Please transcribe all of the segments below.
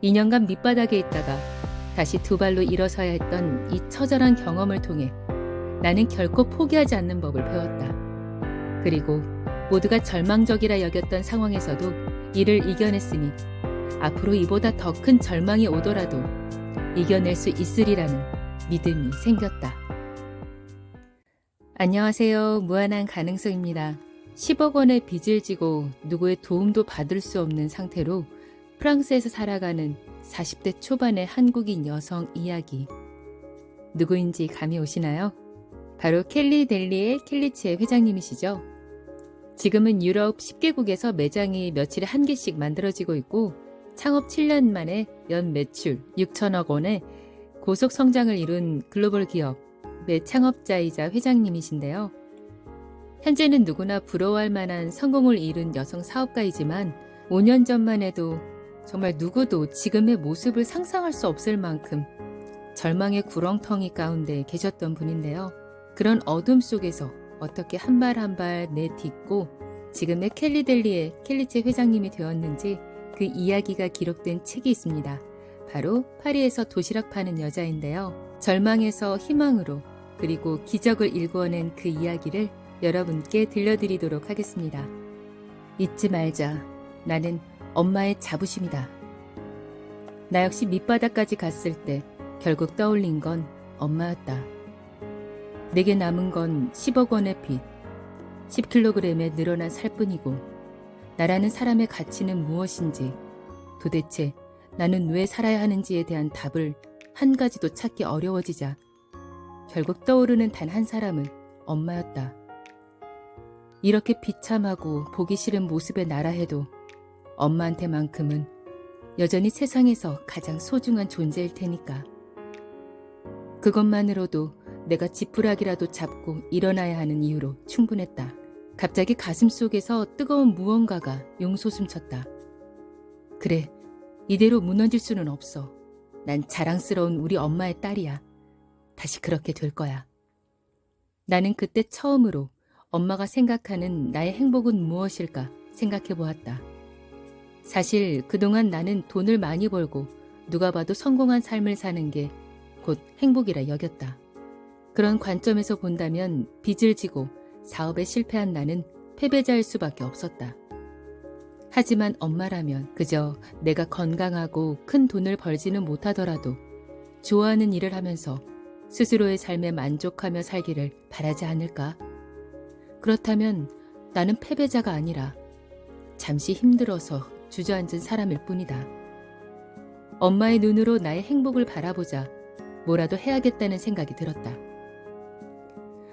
2년간 밑바닥에 있다가 다시 두 발로 일어서야 했던 이 처절한 경험을 통해 나는 결코 포기하지 않는 법을 배웠다. 그리고 모두가 절망적이라 여겼던 상황에서도 이를 이겨냈으니 앞으로 이보다 더 큰 절망이 오더라도 이겨낼 수 있으리라는 믿음이 생겼다. 안녕하세요. 무한한 가능성입니다. 10억 원의 빚을 지고 누구의 도움도 받을 수 없는 상태로 프랑스에서 살아가는 40대 초반의 한국인 여성 이야기. 누구인지 감이 오시나요? 바로 켈리 델리의 켈리치의 회장님이시죠. 지금은 유럽 10개국에서 매장이 며칠에 한 개씩 만들어지고 있고 창업 7년 만에 연 매출 6천억 원의 고속 성장을 이룬 글로벌 기업의 창업자이자 회장님이신데요. 현재는 누구나 부러워할 만한 성공을 이룬 여성 사업가이지만 5년 전만 해도 정말 누구도 지금의 모습을 상상할 수 없을 만큼 절망의 구렁텅이 가운데 계셨던 분인데요. 그런 어둠 속에서 어떻게 한 발 한 발 내딛고 지금의 켈리 델리의 켈리치 회장님이 되었는지 그 이야기가 기록된 책이 있습니다. 바로 파리에서 도시락 파는 여자인데요. 절망에서 희망으로 그리고 기적을 일궈낸 그 이야기를 여러분께 들려드리도록 하겠습니다. 잊지 말자. 나는 엄마의 자부심이다. 나 역시 밑바닥까지 갔을 때 결국 떠올린 건 엄마였다. 내게 남은 건 10억 원의 빚, 10kg의 늘어난 살뿐이고 나라는 사람의 가치는 무엇인지 도대체 나는 왜 살아야 하는지에 대한 답을 한 가지도 찾기 어려워지자 결국 떠오르는 단 한 사람은 엄마였다. 이렇게 비참하고 보기 싫은 모습의 나라 해도 엄마한테만큼은 여전히 세상에서 가장 소중한 존재일 테니까. 그것만으로도 내가 지푸라기라도 잡고 일어나야 하는 이유로 충분했다. 갑자기 가슴속에서 뜨거운 무언가가 용솟음쳤다. 그래, 이대로 무너질 수는 없어. 난 자랑스러운 우리 엄마의 딸이야. 다시 그렇게 될 거야. 나는 그때 처음으로 엄마가 생각하는 나의 행복은 무엇일까 생각해 보았다. 사실 그동안 나는 돈을 많이 벌고 누가 봐도 성공한 삶을 사는 게 곧 행복이라 여겼다. 그런 관점에서 본다면 빚을 지고 사업에 실패한 나는 패배자일 수밖에 없었다. 하지만 엄마라면 그저 내가 건강하고 큰 돈을 벌지는 못하더라도 좋아하는 일을 하면서 스스로의 삶에 만족하며 살기를 바라지 않을까? 그렇다면 나는 패배자가 아니라 잠시 힘들어서 주저앉은 사람일 뿐이다. 엄마의 눈으로 나의 행복을 바라보자 뭐라도 해야겠다는 생각이 들었다.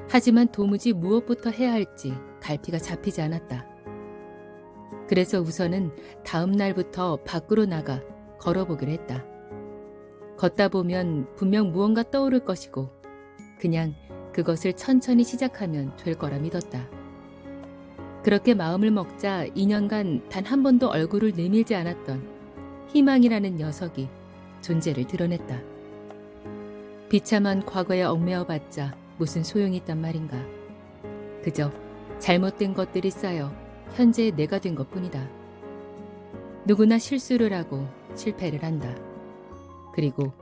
하지만 도무지 무엇부터 해야 할지 갈피가 잡히지 않았다. 그래서 우선은 다음 날부터 밖으로 나가 걸어보기로 했다. 걷다 보면 분명 무언가 떠오를 것이고 그냥 그것을 천천히 시작하면 될 거라 믿었다. 그렇게 마음을 먹자 2년간 단 한 번도 얼굴을 내밀지 않았던 희망이라는 녀석이 존재를 드러냈다. 비참한 과거에 얽매여봤자 무슨 소용이 있단 말인가. 그저 잘못된 것들이 쌓여 현재의 내가 된 것뿐이다. 누구나 실수를 하고 실패를 한다. 그리고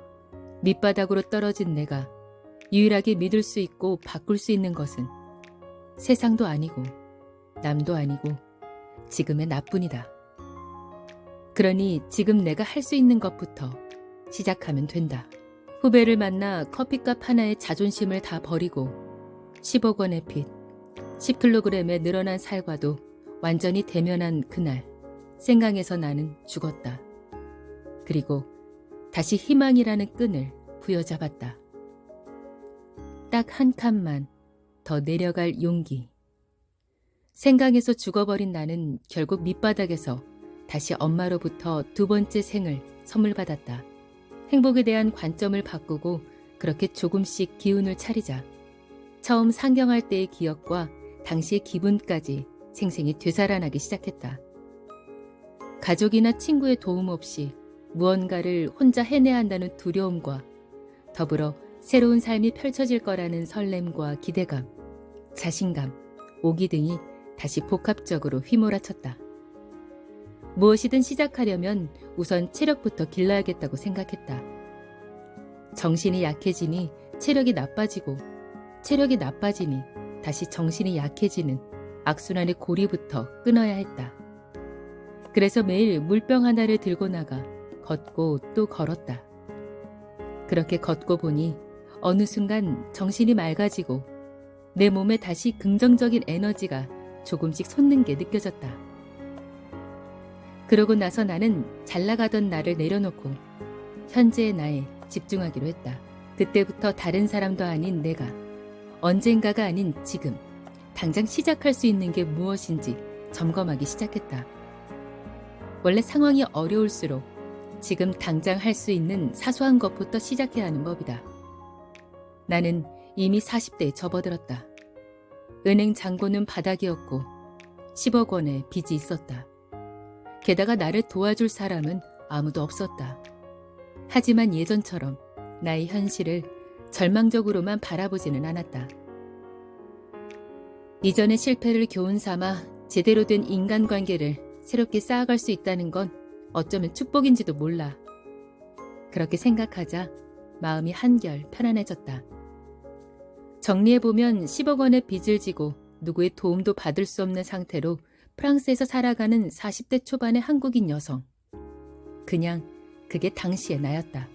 밑바닥으로 떨어진 내가 유일하게 믿을 수 있고 바꿀 수 있는 것은 세상도 아니고 남도 아니고 지금의 나뿐이다. 그러니 지금 내가 할 수 있는 것부터 시작하면 된다. 후배를 만나 커피값 하나의 자존심을 다 버리고 10억 원의 빚, 10kg의 늘어난 살과도 완전히 대면한 그날 생강에서 나는 죽었다. 그리고 다시 희망이라는 끈을 부여잡았다. 딱 한 칸만 더 내려갈 용기. 생강에서 죽어버린 나는 결국 밑바닥에서 다시 엄마로부터 두 번째 생을 선물 받았다. 행복에 대한 관점을 바꾸고 그렇게 조금씩 기운을 차리자 처음 상경할 때의 기억과 당시의 기분까지 생생히 되살아나기 시작했다. 가족이나 친구의 도움 없이 무언가를 혼자 해내야 한다는 두려움과 더불어 새로운 삶이 펼쳐질 거라는 설렘과 기대감, 자신감, 오기 등이 다시 복합적으로 휘몰아쳤다. 무엇이든 시작하려면 우선 체력부터 길러야겠다고 생각했다. 정신이 약해지니 체력이 나빠지고 체력이 나빠지니 다시 정신이 약해지는 악순환의 고리부터 끊어야 했다. 그래서 매일 물병 하나를 들고 나가 걷고 또 걸었다. 그렇게 걷고 보니 어느 순간 정신이 맑아지고 내 몸에 다시 긍정적인 에너지가 조금씩 솟는 게 느껴졌다. 그러고 나서 나는 잘 나가던 나를 내려놓고 현재의 나에 집중하기로 했다. 그때부터 다른 사람도 아닌 내가 언젠가가 아닌 지금 당장 시작할 수 있는 게 무엇인지 점검하기 시작했다. 원래 상황이 어려울수록 지금 당장 할 수 있는 사소한 것부터 시작해야 하는 법이다. 나는 이미 40대에 접어들었다. 은행 잔고는 바닥이었고 10억 원의 빚이 있었다. 게다가 나를 도와줄 사람은 아무도 없었다. 하지만 예전처럼 나의 현실을 절망적으로만 바라보지는 않았다. 이전의 실패를 교훈 삼아 제대로 된 인간관계를 새롭게 쌓아갈 수 있다는 건 어쩌면 축복인지도 몰라. 그렇게 생각하자 마음이 한결 편안해졌다. 정리해보면 10억 원의 빚을 지고 누구의 도움도 받을 수 없는 상태로 프랑스에서 살아가는 40대 초반의 한국인 여성. 그냥 그게 당시의 나였다.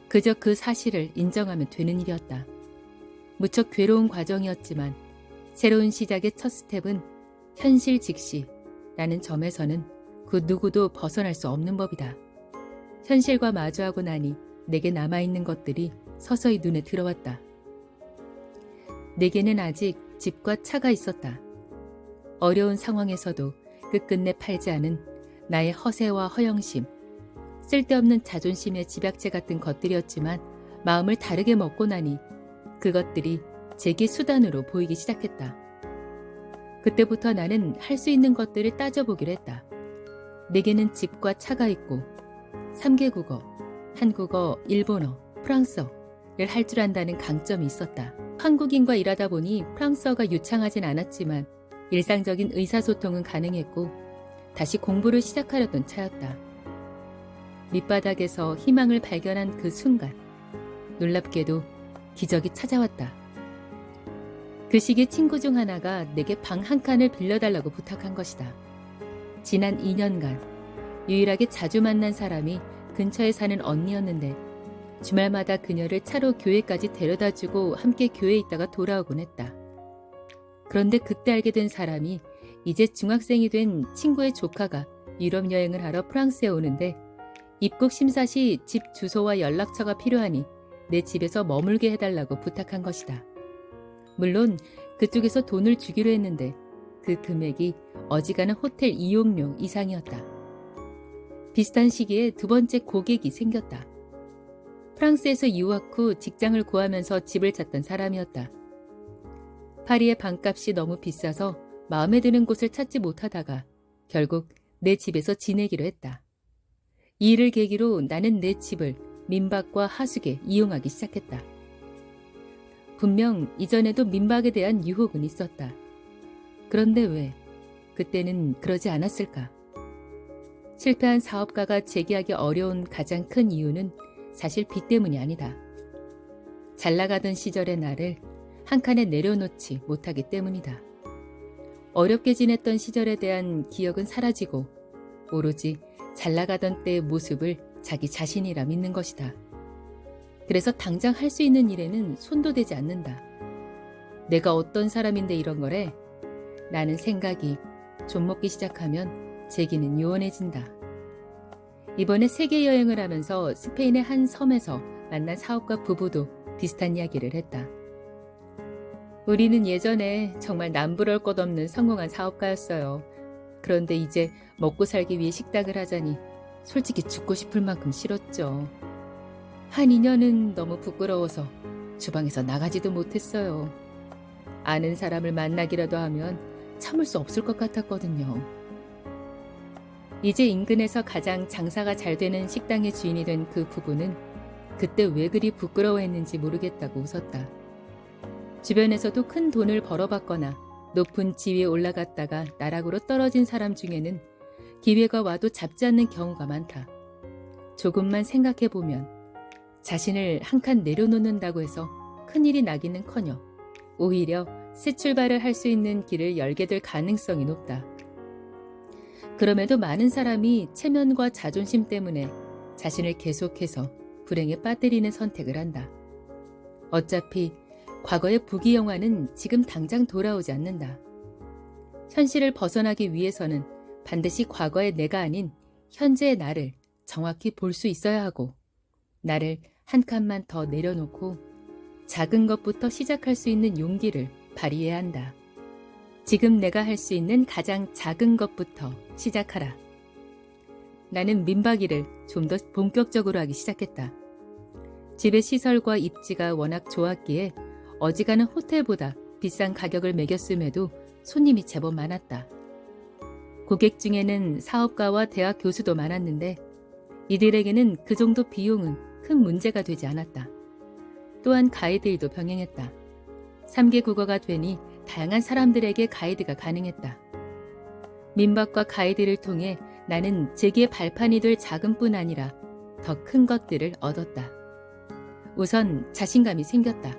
그저 그 사실을 인정하면 되는 일이었다. 무척 괴로운 과정이었지만 새로운 시작의 첫 스텝은 현실 직시라는 점에서는 그 누구도 벗어날 수 없는 법이다. 현실과 마주하고 나니 내게 남아있는 것들이 서서히 눈에 들어왔다. 내게는 아직 집과 차가 있었다. 어려운 상황에서도 끝끝내 팔지 않은 나의 허세와 허영심, 쓸데없는 자존심의 집약체 같은 것들이었지만 마음을 다르게 먹고 나니 그것들이 제게 수단으로 보이기 시작했다. 그때부터 나는 할 수 있는 것들을 따져보기로 했다. 내게는 집과 차가 있고 3개 국어, 한국어, 일본어, 프랑스어를 할 줄 안다는 강점이 있었다. 한국인과 일하다 보니 프랑스어가 유창하진 않았지만 일상적인 의사소통은 가능했고 다시 공부를 시작하려던 차였다. 밑바닥에서 희망을 발견한 그 순간 놀랍게도 기적이 찾아왔다. 그 시기 친구 중 하나가 내게 방 한 칸을 빌려달라고 부탁한 것이다. 지난 2년간 유일하게 자주 만난 사람이 근처에 사는 언니였는데 주말마다 그녀를 차로 교회까지 데려다주고 함께 교회에 있다가 돌아오곤 했다. 그런데 그때 알게 된 사람이 이제 중학생이 된 친구의 조카가 유럽 여행을 하러 프랑스에 오는데 입국 심사 시 집 주소와 연락처가 필요하니 내 집에서 머물게 해달라고 부탁한 것이다. 물론 그쪽에서 돈을 주기로 했는데 그 금액이 어지간한 호텔 이용료 이상이었다. 비슷한 시기에 두 번째 고객이 생겼다. 프랑스에서 유학 후 직장을 구하면서 집을 찾던 사람이었다. 파리의 방값이 너무 비싸서 마음에 드는 곳을 찾지 못하다가 결국 내 집에서 지내기로 했다. 이 일을 계기로 나는 내 집을 민박과 하숙에 이용하기 시작했다. 분명 이전에도 민박에 대한 유혹은 있었다. 그런데 왜 그때는 그러지 않았을까? 실패한 사업가가 재기하기 어려운 가장 큰 이유는 사실 빚 때문이 아니다. 잘 나가던 시절의 나를 한 칸에 내려놓지 못하기 때문이다. 어렵게 지냈던 시절에 대한 기억은 사라지고 오로지 잘 나가던 때의 모습을 자기 자신이라 믿는 것이다. 그래서 당장 할 수 있는 일에는 손도 대지 않는다. 내가 어떤 사람인데 이런 거래? 라는 생각이 좀 먹기 시작하면 제기는 요원해진다. 이번에 세계 여행을 하면서 스페인의 한 섬에서 만난 사업가 부부도 비슷한 이야기를 했다. 우리는 예전에 정말 남부러울 것 없는 성공한 사업가였어요. 그런데 이제 먹고 살기 위해 식당을 하자니 솔직히 죽고 싶을 만큼 싫었죠. 한 2년은 너무 부끄러워서 주방에서 나가지도 못했어요. 아는 사람을 만나기라도 하면 참을 수 없을 것 같았거든요. 이제 인근에서 가장 장사가 잘 되는 식당의 주인이 된 그 부부는 그때 왜 그리 부끄러워했는지 모르겠다고 웃었다. 주변에서도 큰 돈을 벌어봤거나 높은 지위에 올라갔다가 나락으로 떨어진 사람 중에는 기회가 와도 잡지 않는 경우가 많다. 조금만 생각해보면 자신을 한 칸 내려놓는다고 해서 큰일이 나기는커녕 오히려 새 출발을 할 수 있는 길을 열게 될 가능성이 높다. 그럼에도 많은 사람이 체면과 자존심 때문에 자신을 계속해서 불행에 빠뜨리는 선택을 한다. 어차피 과거의 부귀영화는 지금 당장 돌아오지 않는다. 현실을 벗어나기 위해서는 반드시 과거의 내가 아닌 현재의 나를 정확히 볼 수 있어야 하고, 나를 한 칸만 더 내려놓고 작은 것부터 시작할 수 있는 용기를 발휘해야 한다. 지금 내가 할 수 있는 가장 작은 것부터 시작하라. 나는 민박일을 좀 더 본격적으로 하기 시작했다. 집의 시설과 입지가 워낙 좋았기에 어지간한 호텔보다 비싼 가격을 매겼음에도 손님이 제법 많았다. 고객 중에는 사업가와 대학 교수도 많았는데 이들에게는 그 정도 비용은 큰 문제가 되지 않았다. 또한 가이드일도 병행했다. 3개 국어가 되니 다양한 사람들에게 가이드가 가능했다. 민박과 가이드를 통해 나는 재기의 발판이 될 작은뿐 아니라 더 큰 것들을 얻었다. 우선 자신감이 생겼다.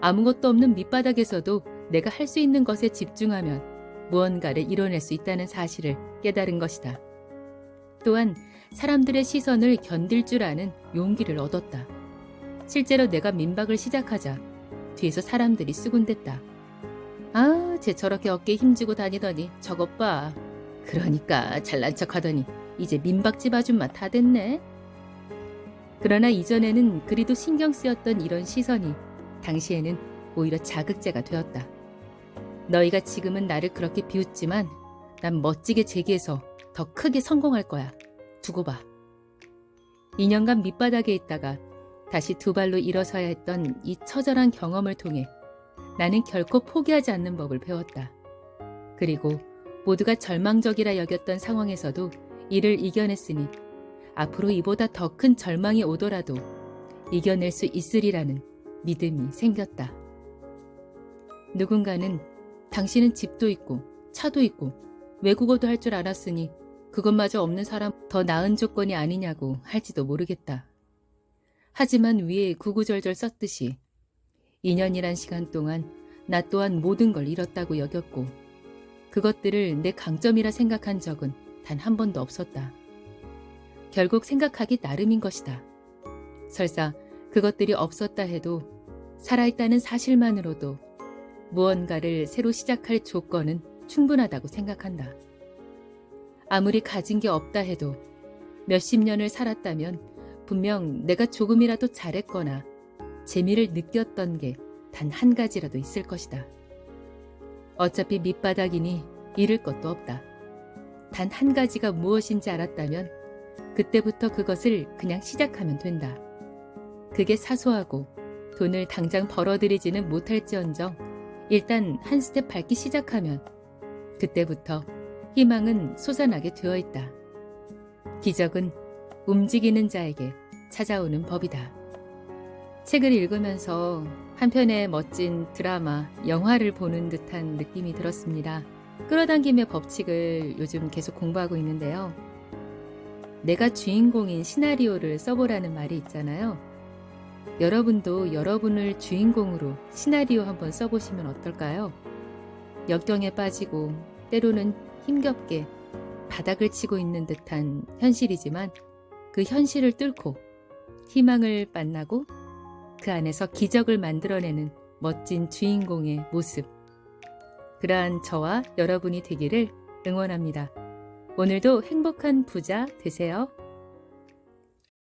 아무것도 없는 밑바닥에서도 내가 할 수 있는 것에 집중하면 무언가를 이뤄낼 수 있다는 사실을 깨달은 것이다. 또한 사람들의 시선을 견딜 줄 아는 용기를 얻었다. 실제로 내가 민박을 시작하자 뒤에서 사람들이 수군댔다. 아, 쟤 저렇게 어깨에 힘주고 다니더니 저것 봐. 그러니까 잘난 척하더니 이제 민박집 아줌마 다 됐네. 그러나 이전에는 그리도 신경 쓰였던 이런 시선이 당시에는 오히려 자극제가 되었다. 너희가 지금은 나를 그렇게 비웃지만 난 멋지게 재기해서 더 크게 성공할 거야. 두고 봐. 2년간 밑바닥에 있다가 다시 두 발로 일어서야 했던 이 처절한 경험을 통해 나는 결코 포기하지 않는 법을 배웠다. 그리고 모두가 절망적이라 여겼던 상황에서도 이를 이겨냈으니 앞으로 이보다 더 큰 절망이 오더라도 이겨낼 수 있으리라는 믿음이 생겼다. 누군가는 당신은 집도 있고 차도 있고 외국어도 할 줄 알았으니 그것마저 없는 사람 더 나은 조건이 아니냐고 할지도 모르겠다. 하지만 위에 구구절절 썼듯이 2년이란 시간 동안 나 또한 모든 걸 잃었다고 여겼고 그것들을 내 강점이라 생각한 적은 단 한 번도 없었다. 결국 생각하기 나름인 것이다. 설사 그것들이 없었다 해도 살아있다는 사실만으로도 무언가를 새로 시작할 조건은 충분하다고 생각한다. 아무리 가진 게 없다 해도 몇십 년을 살았다면 분명 내가 조금이라도 잘했거나 재미를 느꼈던 게 단 한 가지라도 있을 것이다. 어차피 밑바닥이니 잃을 것도 없다. 단 한 가지가 무엇인지 알았다면 그때부터 그것을 그냥 시작하면 된다. 그게 사소하고 돈을 당장 벌어들이지는 못할지언정 일단 한 스텝 밟기 시작하면 그때부터 희망은 솟아나게 되어 있다. 기적은 움직이는 자에게 찾아오는 법이다. 책을 읽으면서 한편의 멋진 드라마, 영화를 보는 듯한 느낌이 들었습니다. 끌어당김의 법칙을 요즘 계속 공부하고 있는데요. 내가 주인공인 시나리오를 써보라는 말이 있잖아요. 여러분도 여러분을 주인공으로 시나리오 한번 써보시면 어떨까요? 역경에 빠지고 때로는 힘겹게 바닥을 치고 있는 듯한 현실이지만 그 현실을 뚫고 희망을 만나고 그 안에서 기적을 만들어내는 멋진 주인공의 모습. 그러한 저와 여러분이 되기를 응원합니다. 오늘도 행복한 부자 되세요.